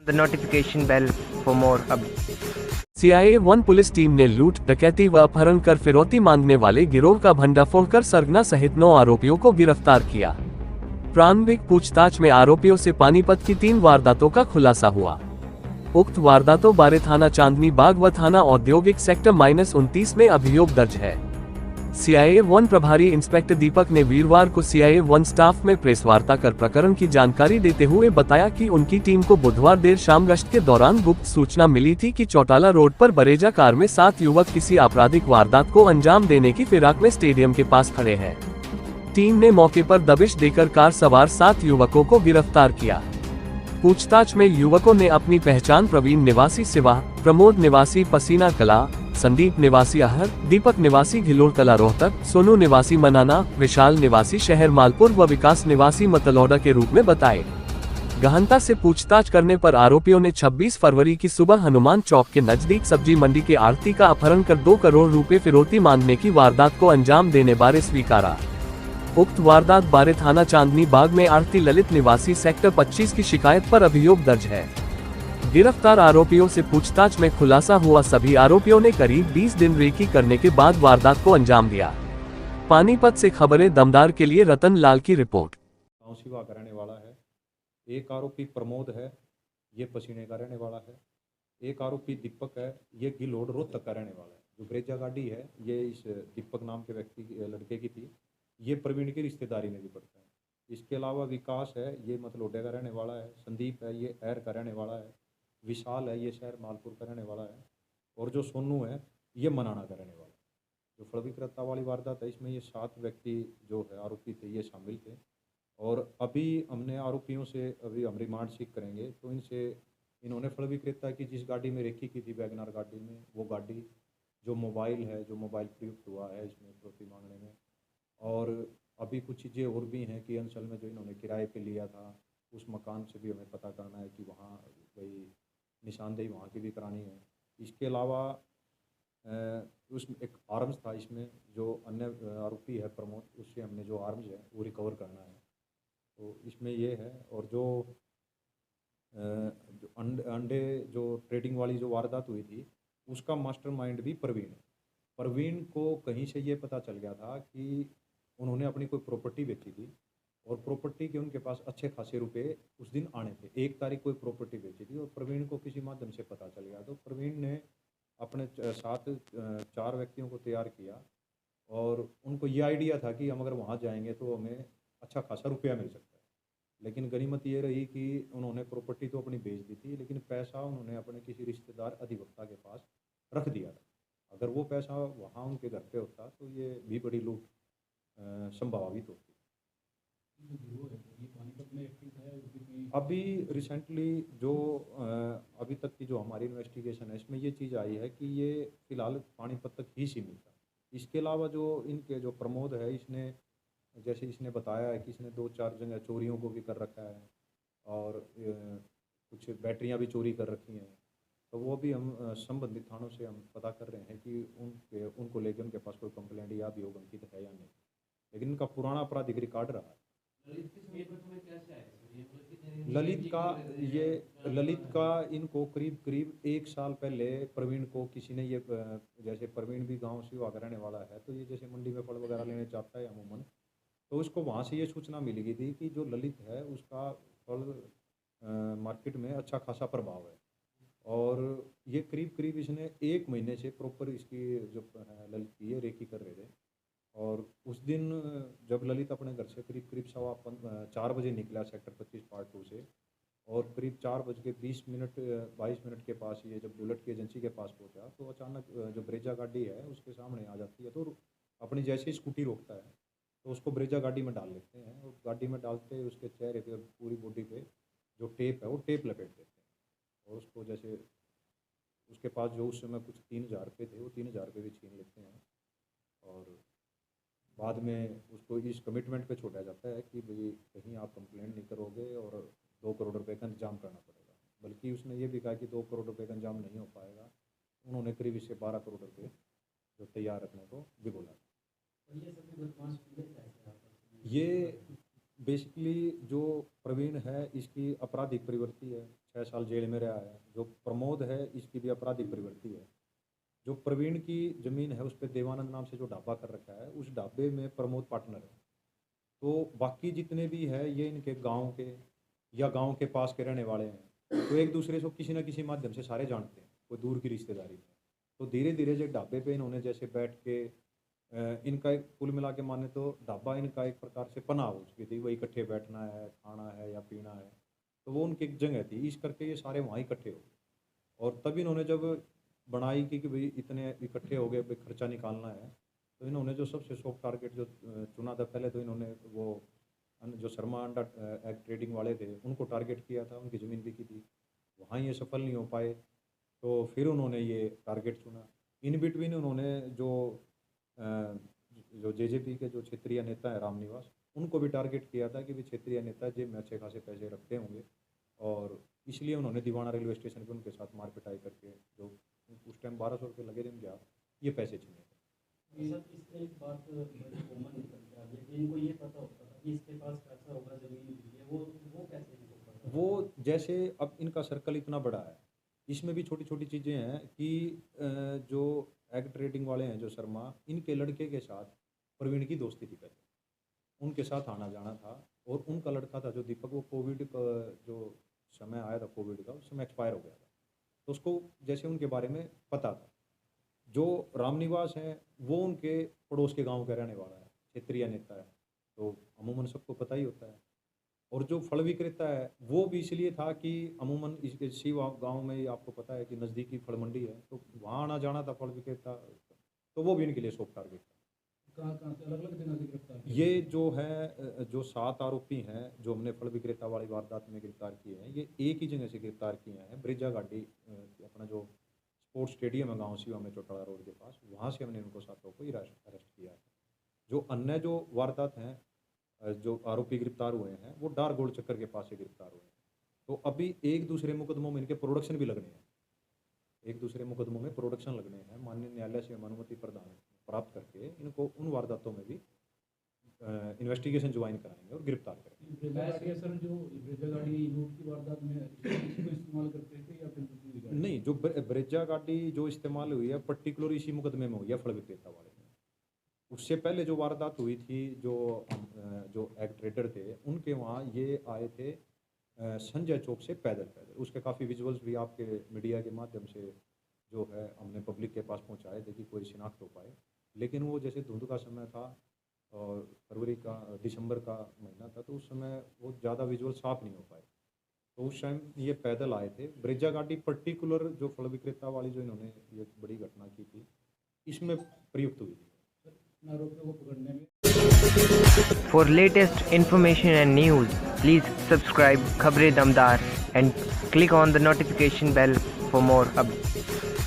the notification bell for more updates. CIA 1 police team ने लूट, डकैती व अपहरण कर फिरौती मांगने वाले गिरोह का भंडाफोड़ कर सरगना सहित 9 आरोपियों को गिरफ्तार किया। प्रारंभिक पूछताछ में आरोपियों से पानीपत की 3 वारदातों का खुलासा हुआ। उक्त वारदातों बारे थाना चांदनी बाग व थाना औद्योगिक सेक्टर -29 में अभियोग दर्ज है। CIA 1 प्रभारी इंस्पेक्टर दीपक ने वीरवार को CIA 1 स्टाफ में प्रेस वार्ता कर प्रकरण की जानकारी देते हुए बताया कि उनकी टीम को बुधवार देर शाम गश्त के दौरान गुप्त सूचना मिली थी कि चौटाला रोड पर बरेजा कार में 7 युवक किसी आपराधिक वारदात को अंजाम देने की फिराक में स्टेडियम के पास खड़े हैं। टीम ने मौके पर दबिश देकर कार सवार 7 युवकों को गिरफ्तार किया। पूछताछ में युवकों ने अपनी पहचान प्रवीण निवासी सिवाह, प्रमोद निवासी पसीना कला, संदीप निवासी आहर, दीपक निवासी घिलोर कला रोहतक, सोनू निवासी मनाना, विशाल निवासी शहर मालपुर व विकास निवासी मतलौडा के रूप में बताए। गहनता से पूछताछ करने पर आरोपियों ने 26 फरवरी की सुबह हनुमान चौक के नजदीक सब्जी मंडी के आढ़ती का अपहरण कर 2 करोड़ रुपए फिरौती मांगने की वारदात को अंजाम देने बारे स्वीकारा। उक्त वारदात बारे थाना चांदनी बाग में आढ़ती ललित निवासी सेक्टर 25 की शिकायत पर अभियोग दर्ज है। गिरफ्तार आरोपियों से पूछताछ में खुलासा हुआ सभी आरोपियों ने करीब 20 दिन रेकी करने के बाद वारदात को अंजाम दिया। पानीपत से खबरें दमदार के लिए रतन लाल की रिपोर्ट। गाँव शिवा का रहने वाला है। एक आरोपी प्रमोद है, ये पसीने का रहने वाला है। एक आरोपी दीपक है, ये गिलोड रोहतक का रहने वाला है। जो ब्रेजा गाड़ी है ये इस दीपक नाम के लड़के की थी। ये प्रवीण की रिश्तेदारी में भी पड़ता है। इसके अलावा विकास है, ये मतलोडे का रहने वाला है। संदीप है, ये एर का रहने वाला है। विशाल है, ये शहर मालपुर का रहने वाला है। और जो सोनू है, ये मनाना का रहने वाला है। जो फल विक्रेता वाली वारदात है इसमें ये 7 व्यक्ति जो है आरोपी थे, ये शामिल थे। और अभी हमने आरोपियों से अभी हम रिमांड सीख करेंगे तो इन्होंने फल विक्रेता की जिस गाड़ी में रेकी की थी वैगनार गाड़ी में, वो गाड़ी, जो मोबाइल है, जो मोबाइल प्रयुक्त हुआ है इसमें फिरौती मांगने में, और अभी कुछ चीज़ें और भी हैं कि अंचल में जो इन्होंने किराए पे लिया था उस मकान से भी हमें पता करना है कि वहाँ कोई निशानदेही वहाँ की भी करानी है। इसके अलावा उसमें एक आर्म्स था, इसमें जो अन्य आरोपी है प्रमोद, उससे हमने जो आर्म्स है वो रिकवर करना है। तो इसमें ये है। और जो अंडे जो ट्रेडिंग वाली जो वारदात हुई थी उसका मास्टरमाइंड भी प्रवीण है। प्रवीण को कहीं से ये पता चल गया था कि उन्होंने अपनी कोई प्रॉपर्टी बेची थी और प्रॉपर्टी के उनके पास अच्छे खासे रुपए उस दिन आने थे। 1 तारीख को प्रॉपर्टी बेची थी और प्रवीण को किसी माध्यम से पता चल गया। तो प्रवीण ने अपने साथ 4 व्यक्तियों को तैयार किया और उनको ये आइडिया था कि हम अगर वहाँ जाएंगे तो हमें अच्छा खासा रुपया मिल सकता है। लेकिन गनीमत ये रही कि उन्होंने प्रॉपर्टी तो अपनी बेच दी थी, लेकिन पैसा उन्होंने अपने किसी रिश्तेदार अधिवक्ता के पास रख दिया था। अगर वो पैसा वहाँ उनके घर पे होता तो ये भी बड़ी लूट संभावित होती। अभी रिसेंटली जो अभी तक की जो हमारी इन्वेस्टिगेशन है इसमें ये चीज़ आई है कि ये फिलहाल पानीपत तक ही सीमित था। इसके अलावा जो इनके जो प्रमोद है, इसने जैसे इसने बताया है कि इसने 2-4 जगह चोरियों को भी कर रखा है और कुछ बैटरियां भी चोरी कर रखी हैं। तो वो भी हम संबंधित थानों से हम पता कर रहे हैं कि उनको लेकर उनके पास कोई कंप्लेंट या अभियोग अंकित है या नहीं, लेकिन इनका पुराना आपराधिक रिकॉर्ड रहा है। ललित का इनको करीब 1 साल पहले प्रवीण को किसी ने ये, जैसे प्रवीण भी गांव शिवा का रहने वाला है, तो ये जैसे मंडी में फल वगैरह लेने जाता है अमूमन, तो उसको वहाँ से ये सूचना मिल गई थी कि जो ललित है उसका फल मार्केट में अच्छा खासा प्रभाव है। और ये करीब इसने 1 महीने से प्रॉपर इसकी जो ललित की ये रेकी कर रहे थे। और उस दिन जब ललित अपने घर से करीब 4 बजे निकला सेक्टर 25 पार्ट 2 से, और करीब 4:20 के पास ये जब बुलेट की एजेंसी के पास पहुंचा तो अचानक जो ब्रेजा गाड़ी है उसके सामने आ जाती है। तो अपनी जैसे ही स्कूटी रोकता है तो उसको ब्रेजा गाड़ी में डाल लेते हैं और गाड़ी में डालते उसके चेहरे पे पूरी बॉडी पे जो टेप है वो टेप लपेट देते हैं। और उसको जैसे उसके पास जो उस समय कुछ 3,000 रुपये थे वो 3,000 रुपये भी छीन लेते हैं। और बाद में उसको इस कमिटमेंट पे छोड़ा जाता है कि भाई कहीं आप कंप्लेंट नहीं करोगे और 2 करोड़ रुपए का इंतजाम करना पड़ेगा। बल्कि उसने ये भी कहा कि 2 करोड़ रुपए का इंतजाम नहीं हो पाएगा। उन्होंने करीब इससे 12 करोड़ रुपए जो तैयार रखने को भी बोला। ये बेसिकली जो प्रवीण है इसकी आपराधिक प्रवृत्ति है, 6 साल जेल में रहा है। जो प्रमोद है इसकी भी आपराधिक प्रवृत्ति है। जो प्रवीण की ज़मीन है उस पर देवानंद नाम से जो ढाबा कर रखा है, उस ढाबे में प्रमोद पार्टनर है। तो बाकी जितने भी है ये इनके गांव के या गांव के पास के रहने वाले हैं, तो एक दूसरे को किसी न किसी माध्यम से सारे जानते हैं, कोई दूर की रिश्तेदारी में। तो धीरे धीरे जो ढाबे पे इन्होंने जैसे बैठ के इनका एक कुल मिला के माने तो ढाबा इनका एक प्रकार से पनाह हो चुकी थी, वही इकट्ठे बैठना है, खाना है या पीना है, तो वो उनकी एक जगह थी। इस करके ये सारे वहाँ इकट्ठे हो गए। और तब इन्होंने जब बनाई कि भाई इतने इकट्ठे हो गए, भाई खर्चा निकालना है, तो इन्होंने जो सबसे सॉफ्ट टारगेट जो चुना था, पहले तो इन्होंने वो जो शर्मा अंडा एग ट्रेडिंग वाले थे उनको टारगेट किया था, उनकी ज़मीन बिकी थी, वहाँ ये सफल नहीं हो पाए, तो फिर उन्होंने ये टारगेट चुना। इन बिटवीन उन्होंने जो जेजेपी के जो क्षेत्रीय नेता है रामनिवास, उनको भी टारगेट किया था कि भी क्षेत्रीय नेता जेब में अच्छे खासे पैसे रखते होंगे, और इसलिए उन्होंने दीवाना रेलवे स्टेशन पे उनके साथ मार पिटाई करके जो उस टाइम 1200 रुपये लगे थे उनके आप, ये पैसे छीने थे। इसमें एक बात कॉमन निकल के आ गई कि इनको ये पता होता था कि इसके पास पैसा होगा, ज़मीन भी है, वो कैसे इनको पता था? वो जैसे अब इनका सर्कल इतना बड़ा है, इसमें भी छोटी छोटी चीज़ें हैं कि जो एग ट्रेडिंग वाले हैं जो शर्मा, इनके लड़के के साथ प्रवीण की दोस्ती थी पहले, उनके साथ आना जाना था। और उनका लड़का था जो दीपक, वो कोविड का जो समय आया था कोविड का, उस समय एक्सपायर हो गया था, तो उसको जैसे उनके बारे में पता था। जो रामनिवास है वो उनके पड़ोस के गांव का रहने वाला है, क्षेत्रीय नेता है, तो अमूमन सबको पता ही होता है। और जो फल विक्रेता है वो भी इसलिए था कि अमूमन इसी गांव में ही आपको पता है कि नज़दीकी फल मंडी है, तो वहाँ आना जाना था फल विक्रेता, तो वो भी इनके लिए सॉफ्ट टारगेट था। कहाँ से अलग अलग जगह से गिरफ्तार किया? ये जो है जो 7 आरोपी हैं जो हमने फल विक्रेता वाली वारदात में गिरफ्तार किए हैं, ये एक ही जगह से गिरफ्तार किए हैं। ब्रिजा गाड़ी अपना जो स्पोर्ट्स स्टेडियम है गाँव सीवा में चौटाला रोड के पास, वहाँ से हमने उनको 7 को अरेस्ट किया है। जो अन्य जो वारदात हैं जो आरोपी गिरफ्तार हुए हैं वो डार गोल चक्कर के पास से गिरफ्तार हुए हैं। तो अभी एक दूसरे मुकदमों में इनके प्रोडक्शन भी लगने हैं, एक दूसरे मुकदमों में प्रोडक्शन लगने हैं। माननीय न्यायालय से हम अनुमति प्रदान प्राप्त करके इनको उन वारदातों में भी इन्वेस्टिगेशन ज्वाइन कराएंगे और गिरफ्तार करेंगे। सर जो ब्रेजा गाड़ी लूट की वारदात में इसको इस्तेमाल करते थे या फिर दूसरी गाड़ी? नहीं, जो ब्रेजा गाड़ी जो इस्तेमाल हुई है पर्टिकुलर इसी मुकदमे में हुई है फल विक्रेता वाले में। उससे पहले जो वारदात हुई थी जो एग ट्रेडर थे उनके वहाँ ये आए थे संजय चौक से पैदल। उसके काफ़ी विजुअल्स भी आपके मीडिया के माध्यम से जो है हमने पब्लिक के पास पहुँचाए थे कि कोई शिनाख्त हो पाए, लेकिन वो जैसे धुंध का समय था और दिसंबर का महीना था, तो उस समय वो ज़्यादा विजुअल साफ नहीं हो पाए, तो उस टाइम ये पैदल आए थे। ब्रेजा गाड़ी पर्टिकुलर जो फल विक्रेता वाली जो इन्होंने ये बड़ी घटना की थी इसमें प्रयुक्त हुई थी। आरोपियों को पकड़ने में For latest information and news, please subscribe Khabre Damdar and click on the notification bell for more updates.